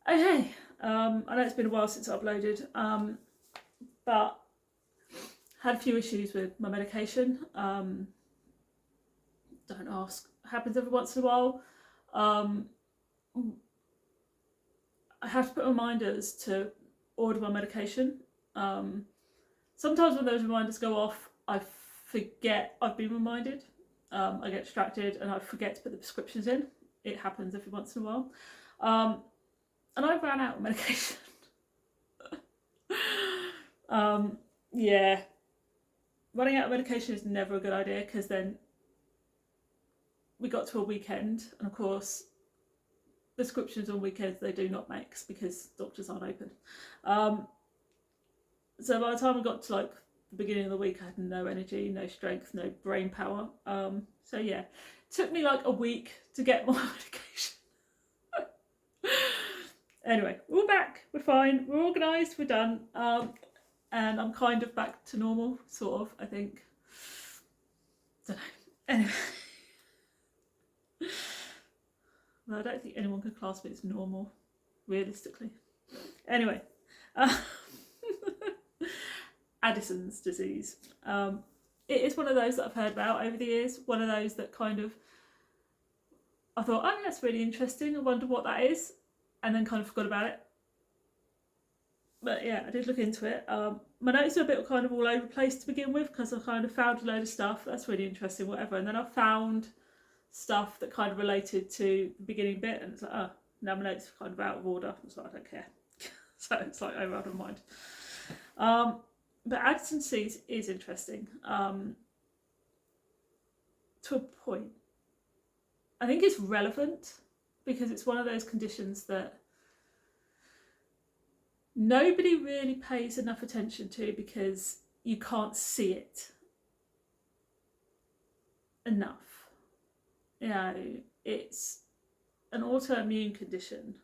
Okay, I know it's been a while since I uploaded, but had a few issues with my medication. Don't ask, happens every once in a while. I have to put reminders to order my medication. Sometimes when those reminders go off, I forget I've been reminded. I get distracted and I forget to put the prescriptions in. It happens every once in a while. And I ran out of medication. Yeah, running out of medication is never a good idea, because then we got to a weekend, and of course prescriptions on weekends they do not make because doctors aren't open. So by the time I got to like the beginning of the week, I had no energy, no strength, no brain power. So yeah, it took me like a week to get my medication. Anyway, we're all back, we're fine, we're organised, we're done, and I'm kind of back to normal, sort of, I think. Don't know. Anyway. Well, I don't think anyone could class me as normal, realistically. Anyway, Addison's disease. It is one of those that I've heard about over the years. One of those that kind of, I thought, oh, that's really interesting. I wonder what that is, and then kind of forgot about it. But yeah, I did look into it. My notes are a bit kind of all over the place to begin with, because I kind of found a load of stuff that's really interesting, whatever, and then I found stuff that kind of related to the beginning bit, and it's like, oh, now my notes are kind of out of order. It's like, I don't care. So it's like, oh, I don't mind. But Addison's disease is interesting, to a point. I think it's relevant because it's one of those conditions that nobody really pays enough attention to, because you can't see it enough. You know, it's an autoimmune condition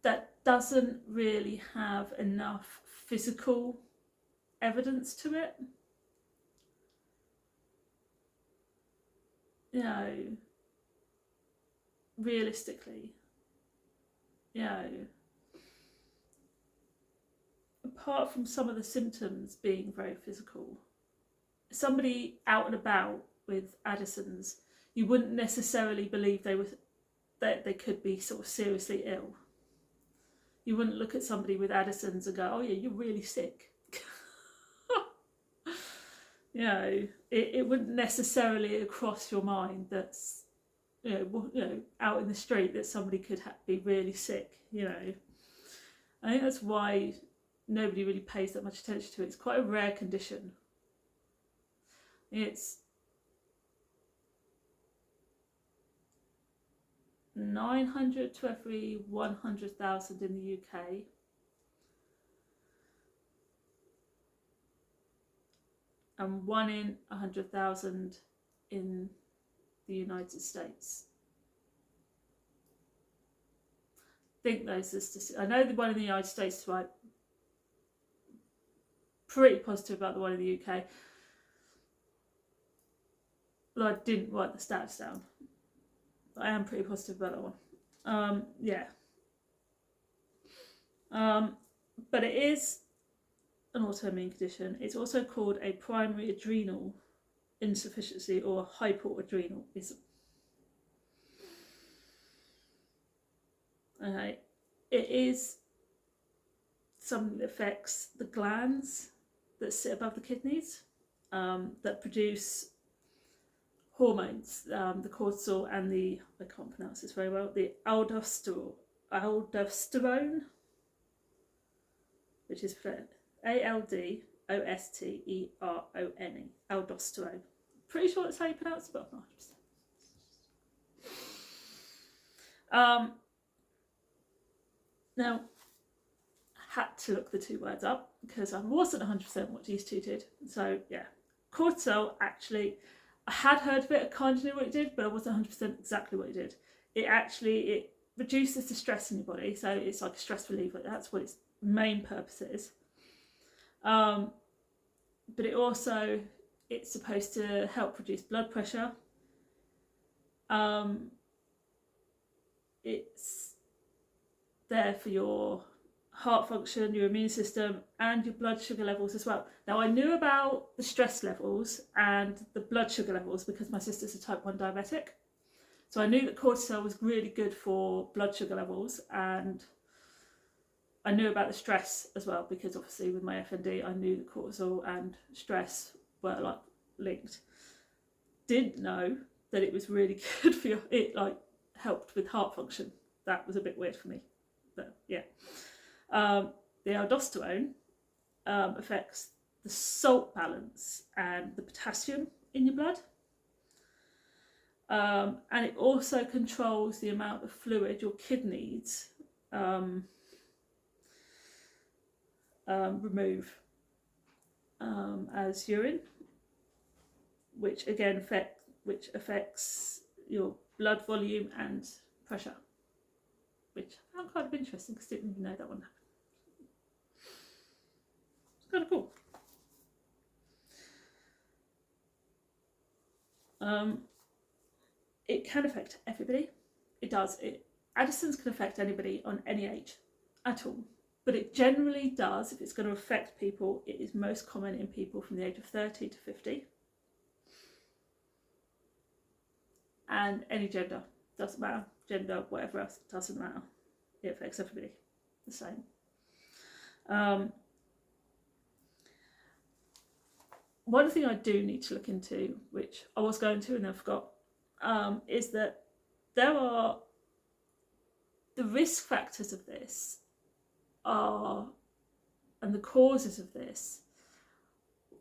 that doesn't really have enough physical evidence to it. You know, realistically, you know, apart from some of the symptoms being very physical, somebody out and about with Addison's, you wouldn't necessarily believe that they could be sort of seriously ill. You wouldn't look at somebody with Addison's and go, oh yeah, you're really sick. You know, it wouldn't necessarily cross your mind that's, you know, out in the street that somebody could be really sick. You know, I think that's why nobody really pays that much attention to it. It's quite a rare condition. It's 900 to every 100,000 in the UK. And 1 in 100,000 in the United States. I think those are statistics. I know the one in the United States is right. Pretty positive about the one in the UK. But I didn't write the stats down. I am pretty positive about that one. Yeah. But it is an autoimmune condition. It's also called a primary adrenal insufficiency or hypoadrenalism. Okay. It is something that affects the glands that sit above the kidneys, that produce hormones, the cortisol and the, I can't pronounce this very well, the aldosterone, which is ALDOSTERONE, aldosterone. Pretty sure that's how you pronounce it, but I'm not 100%. Now, I had to look the two words up because I wasn't 100% what these two did. So yeah, cortisol, actually, I had heard of it, I kind of knew what it did, but I wasn't 100% exactly what it did. It reduces the stress in your body, so it's like a stress reliever. That's what its main purpose is. But it's supposed to help reduce blood pressure. it's there for your heart function, your immune system, and your blood sugar levels as well. Now, I knew about the stress levels and the blood sugar levels because my sister's a type 1 diabetic. So I knew that cortisol was really good for blood sugar levels, and I knew about the stress as well because obviously with my FND I knew that cortisol and stress were like linked. Didn't know that it was really good for it like helped with heart function. That was a bit weird for me, but yeah. The aldosterone affects the salt balance and the potassium in your blood. And it also controls the amount of fluid your kidneys remove as urine, which again affects your blood volume and pressure, which I found kind of interesting because I didn't even know that one happened. It's kind of cool. It can affect everybody. It does. Addison's can affect anybody on any age at all. But it generally does, if it's going to affect people, it is most common in people from the age of 30 to 50. And any gender, doesn't matter. Gender, whatever else, it doesn't matter. It affects everybody the same. One thing I do need to look into, which I was going to and I forgot, is that there are the risk factors of this are, and the causes of this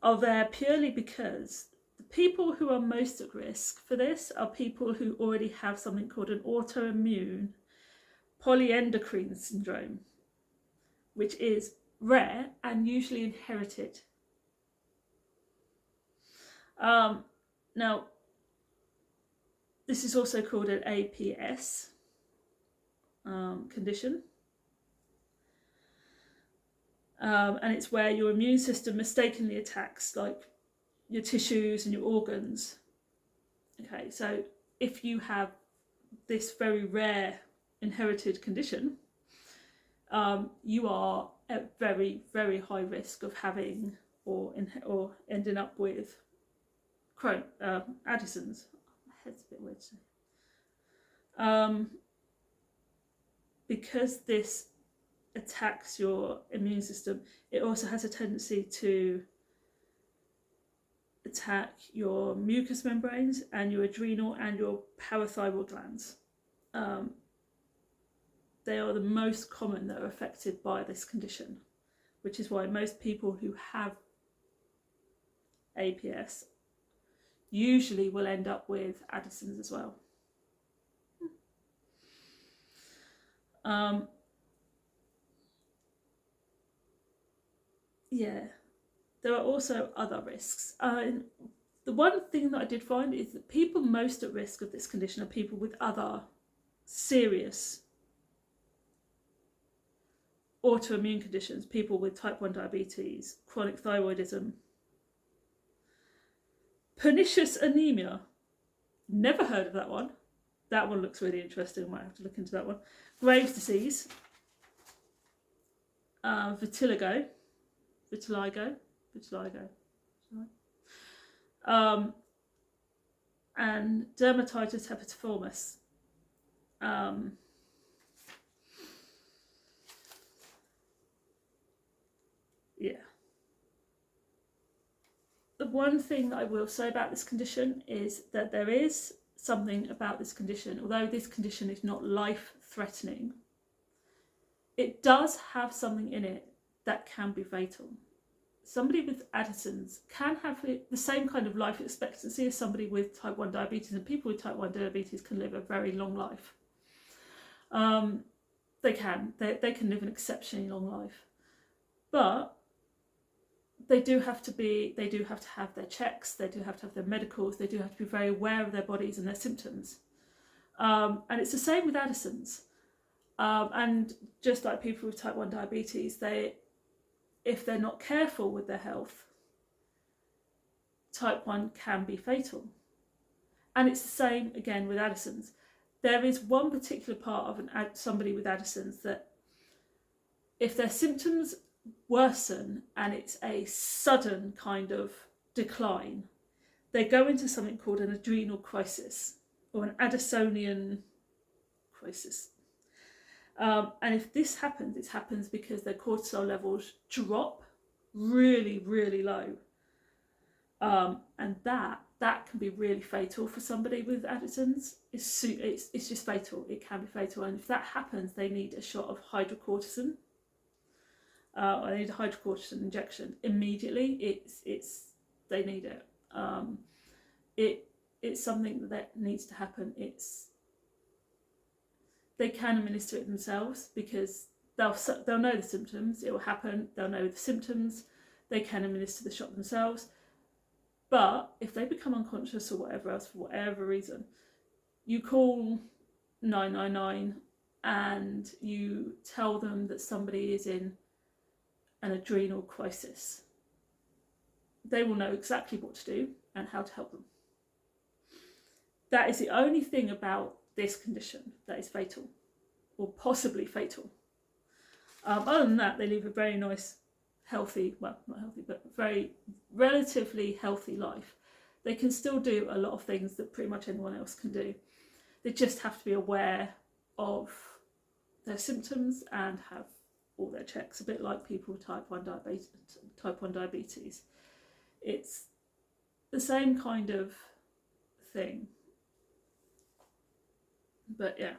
are there purely because the people who are most at risk for this are people who already have something called an autoimmune polyendocrine syndrome, which is rare and usually inherited. Now, this is also called an APS condition. And it's where your immune system mistakenly attacks like your tissues and your organs. Okay, so if you have this very rare inherited condition, you are at very, very high risk of having or ending up with Addison's. My head's a bit weird today. Because this attacks your immune system, it also has a tendency to attack your mucous membranes and your adrenal and your parathyroid glands. They are the most common that are affected by this condition, which is why most people who have APS usually will end up with Addison's as well. Yeah, there are also other risks. The one thing that I did find is that people most at risk of this condition are people with other serious autoimmune conditions, people with type 1 diabetes, chronic thyroidism, pernicious anemia. Never heard of that one. That one looks really interesting. I might have to look into that one. Graves' disease, vitiligo, and dermatitis herpetiformis. Yeah. The one thing that I will say about this condition is that there is something about this condition, although this condition is not life-threatening, it does have something in it that can be fatal. Somebody with Addison's can have the same kind of life expectancy as somebody with type 1 diabetes, and people with type 1 diabetes can live a very long life. They can live an exceptionally long life, but they do have to have their checks, they do have to have their medicals, they do have to be very aware of their bodies and their symptoms. And it's the same with Addison's. And just like people with type 1 diabetes, if they're not careful with their health, type 1 can be fatal. And it's the same again with Addison's. there is one particular part of somebody with Addison's that if their symptoms worsen and it's a sudden kind of decline, they go into something called an adrenal crisis or an Addisonian crisis. And if this happens, it happens because their cortisol levels drop really, really low. And that can be really fatal for somebody with Addison's. It's just fatal. It can be fatal. And if that happens, they need a shot of hydrocortisone. Or they need a hydrocortisone injection immediately. They need it. It's something that needs to happen. They can administer it themselves because they'll know the symptoms. It will happen. They'll know the symptoms. They can administer the shot themselves. But if they become unconscious or whatever else for whatever reason, you call 999 and you tell them that somebody is in an adrenal crisis. They will know exactly what to do and how to help them. That is the only thing about this condition that is fatal, or possibly fatal. Other than that, they live a very nice, healthy, well, not healthy, but very relatively healthy life. They can still do a lot of things that pretty much anyone else can do. They just have to be aware of their symptoms and have all their checks, a bit like people with type 1 diabetes. It's the same kind of thing. But yeah,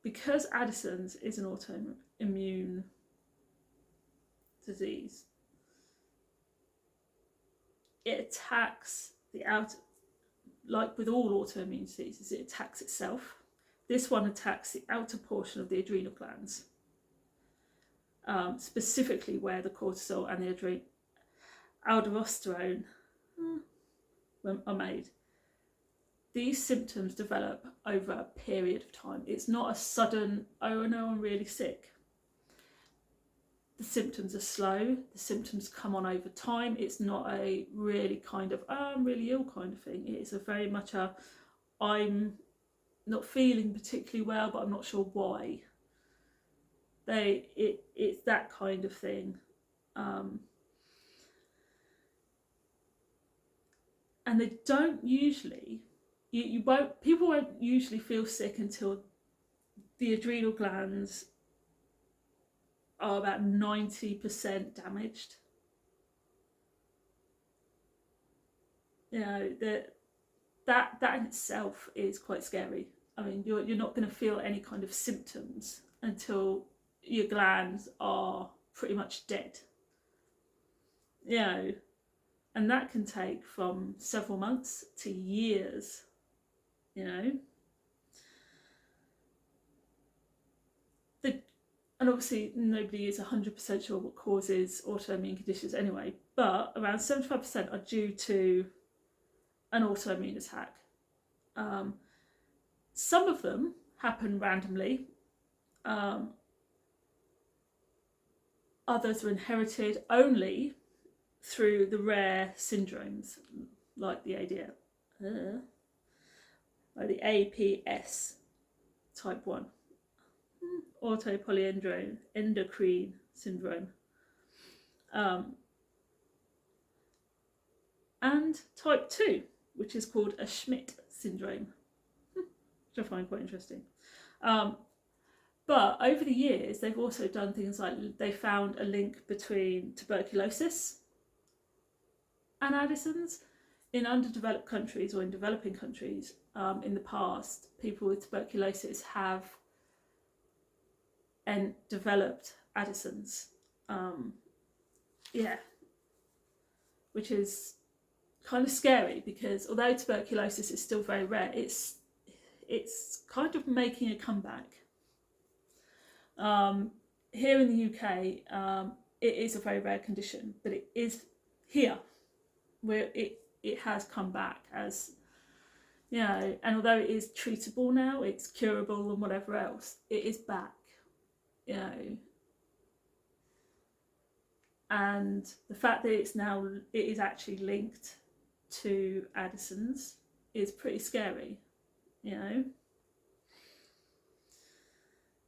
because Addison's is an autoimmune disease, it attacks the outer, like with all autoimmune diseases, it attacks itself. This one attacks the outer portion of the adrenal glands, specifically where the cortisol and the aldosterone are made. These symptoms develop over a period of time. It's not a sudden, oh no, I'm really sick. The symptoms are slow. The symptoms come on over time. It's not a really kind of, oh, I'm really ill kind of thing. It's a very much a, I'm not feeling particularly well, but I'm not sure why. It's that kind of thing. And they don't usually, people won't usually feel sick until the adrenal glands are about 90% damaged. You know, that in itself is quite scary. I mean, you're not going to feel any kind of symptoms until your glands are pretty much dead. You know, and that can take from several months to years, you know. And obviously nobody is 100% sure what causes autoimmune conditions anyway, but around 75% are due to an autoimmune attack. Some of them happen randomly. Others are inherited only through the rare syndromes, like the like the APS type 1. Autopolyendocrine syndrome, and type 2, which is called a Schmidt syndrome, which I find quite interesting. But over the years, they've also done things like they found a link between tuberculosis and Addison's. In underdeveloped countries or in developing countries, in the past, people with tuberculosis have and developed Addison's, which is kind of scary because although tuberculosis is still very rare, it's kind of making a comeback. Here in the UK, it is a very rare condition, but it is here where it has come back as, you know, and although it is treatable now, it's curable and whatever else, it is back. You know, and the fact that it is actually linked to Addison's is pretty scary. you know.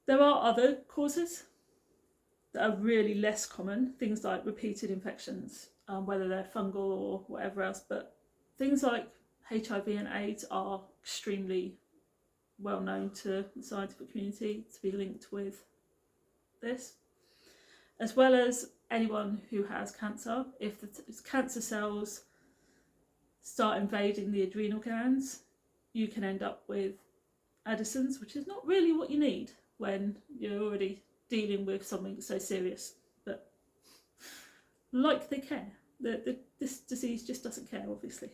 There are other causes that are really less common, things like repeated infections, whether they're fungal or whatever else, but things like HIV and AIDS are extremely well known to the scientific community to be linked with this, as well as anyone who has cancer. If the cancer cells start invading the adrenal glands, you can end up with Addison's, which is not really what you need when you're already dealing with something so serious. But like they care. This disease just doesn't care, obviously.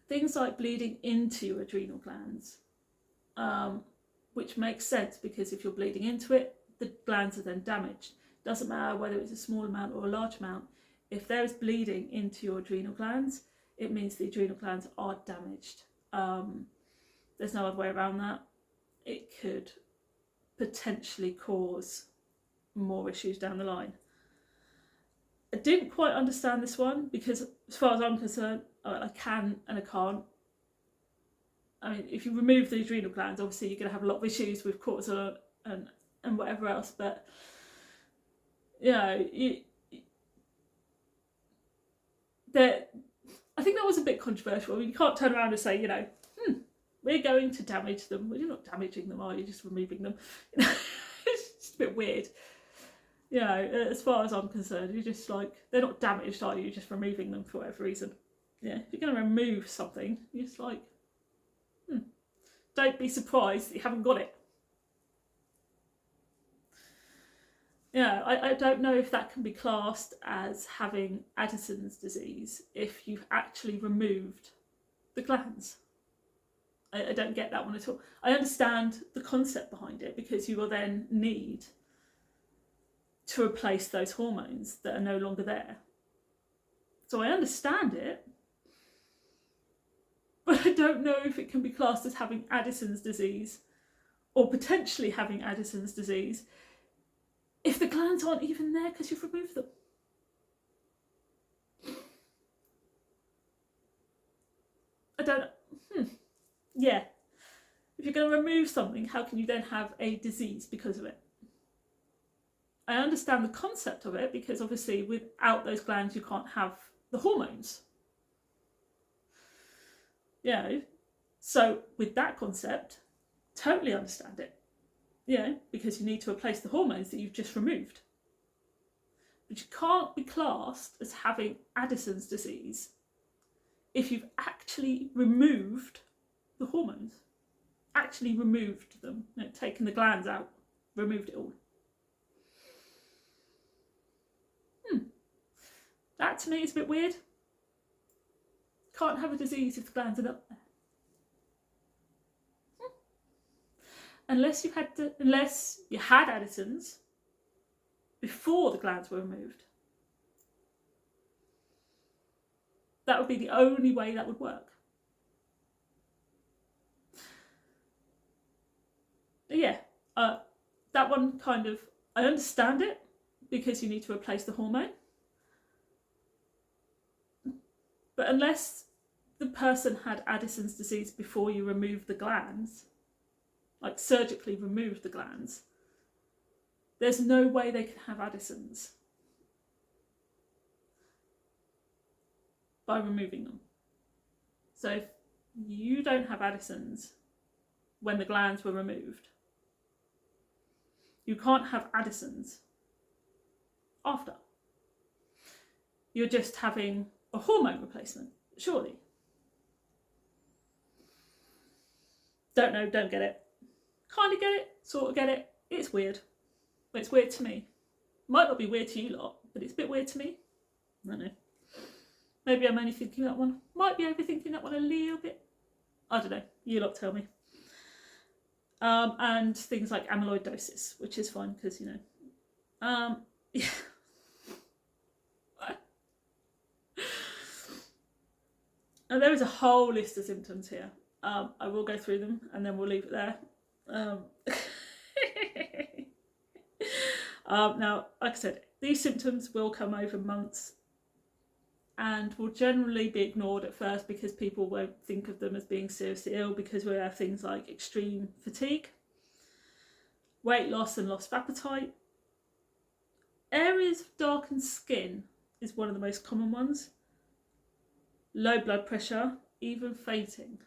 Things like bleeding into your adrenal glands, which makes sense because if you're bleeding into it, the glands are then damaged. Doesn't matter whether it's a small amount or a large amount. If there is bleeding into your adrenal glands, it means the adrenal glands are damaged. There's no other way around that. It could potentially cause more issues down the line. I didn't quite understand this one because, as far as I'm concerned, I can and I can't. I mean, if you remove the adrenal glands, obviously you're going to have a lot of issues with cortisol and whatever else. But yeah, I think that was a bit controversial. I mean, you can't turn around and say, we're going to damage them. Well, you're not damaging them, are you? Just removing them. It's just a bit weird. As far as I'm concerned, you're just like, they're not damaged, are you? You're just removing them for whatever reason. Yeah, if you're going to remove something, you're just like, don't be surprised that you haven't got it. Yeah, I don't know if that can be classed as having Addison's disease if you've actually removed the glands. I don't get that one at all. I understand the concept behind it because you will then need to replace those hormones that are no longer there. So I understand it, but I don't know if it can be classed as having Addison's disease or potentially having Addison's disease if the glands aren't even there because you've removed them. I don't know. Yeah. If you're going to remove something, how can you then have a disease because of it? I understand the concept of it because obviously without those glands you can't have the hormones. So with that concept, totally understand it. Because you need to replace the hormones that you've just removed. But you can't be classed as having Addison's disease if you've actually removed the hormones. Actually removed them, taken the glands out, removed it all. That to me is a bit weird. Can't have a disease if the glands are not there. Unless you had Addison's before the glands were removed. That would be the only way that would work. That one kind of, I understand it because you need to replace the hormone. But unless the person had Addison's disease before you removed the glands, like surgically removed the glands, there's no way they can have Addison's by removing them. So if you don't have Addison's when the glands were removed, you can't have Addison's after. You're just having a hormone replacement, surely. Don't know, don't get it. Kind of get it, sort of get it. It's weird. But it's weird to me. Might not be weird to you lot, but it's a bit weird to me. I don't know. Maybe I'm only thinking that one. Might be overthinking that one a little bit. I don't know. You lot tell me. And things like amyloidosis, which is fine because, yeah. And there is a whole list of symptoms here. I will go through them and then we'll leave it there. Now, like I said, these symptoms will come over months and will generally be ignored at first because people won't think of them as being seriously ill, because we have things like extreme fatigue, weight loss and loss of appetite. Areas of darkened skin is one of the most common ones. Low blood pressure, even fainting.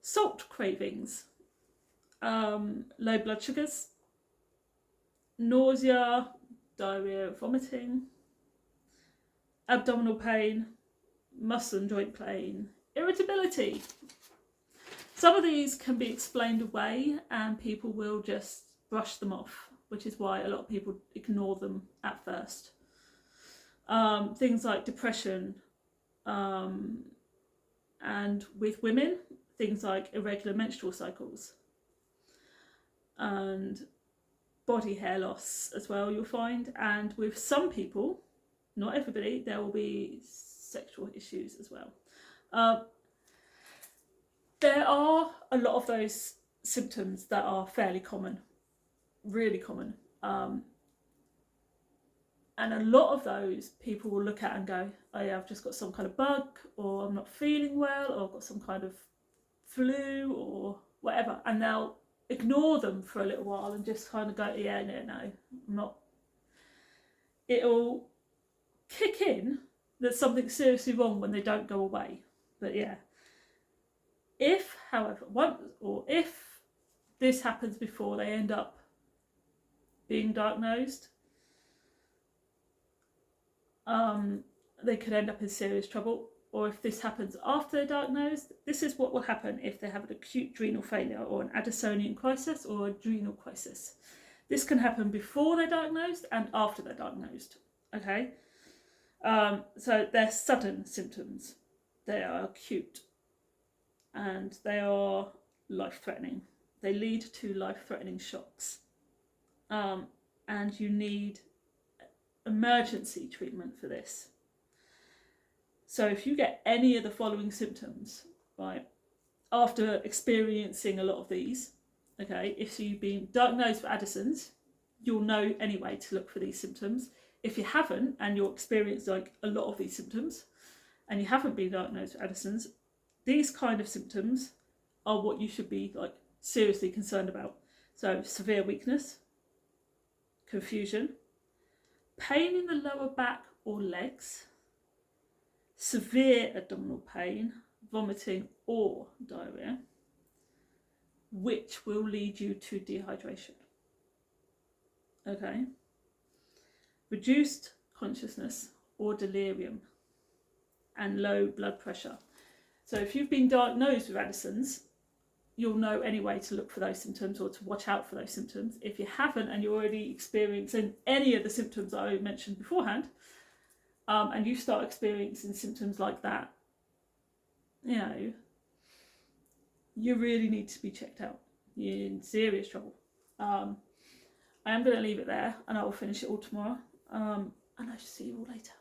Salt cravings, low blood sugars, nausea, diarrhea, vomiting, abdominal pain, muscle and joint pain, irritability. Some of these can be explained away and people will just brush them off, which is why a lot of people ignore them at first. Things like depression, and with women, things like irregular menstrual cycles and body hair loss as well, you'll find. And with some people, not everybody, there will be sexual issues as well. There are a lot of those symptoms that are fairly common, really common. And a lot of those people will look at and go, oh yeah, I've just got some kind of bug, or I'm not feeling well, or I've got some kind of flu or whatever. And they'll ignore them for a little while and just kind of go, yeah, no, I'm not. It'll kick in that something's seriously wrong when they don't go away. But yeah. If, however, if this happens before they end up being diagnosed, they could end up in serious trouble. Or if this happens after they're diagnosed, this is what will happen if they have an acute adrenal failure or an Addisonian crisis or adrenal crisis. This can happen before they're diagnosed and after they're diagnosed. Okay, so they're sudden symptoms, they are acute, and they are life-threatening. They lead to life-threatening shocks, and you need emergency treatment for this. So if you get any of the following symptoms, right, after experiencing a lot of these, okay, if you've been diagnosed with Addison's, you'll know anyway to look for these symptoms. If you haven't and you're experiencing like a lot of these symptoms and you haven't been diagnosed with Addison's, these kind of symptoms are what you should be like seriously concerned about. So severe weakness, confusion, pain in the lower back or legs, severe abdominal pain, vomiting or diarrhea, which will lead you to dehydration. Okay. Reduced consciousness or delirium, and low blood pressure. So if you've been diagnosed with Addison's, you'll know anyway to look for those symptoms or to watch out for those symptoms. If you haven't and you're already experiencing any of the symptoms I mentioned beforehand, and you start experiencing symptoms like that, you know, you really need to be checked out. You're in serious trouble. I am going to leave it there and I will finish it all tomorrow. And I shall see you all later.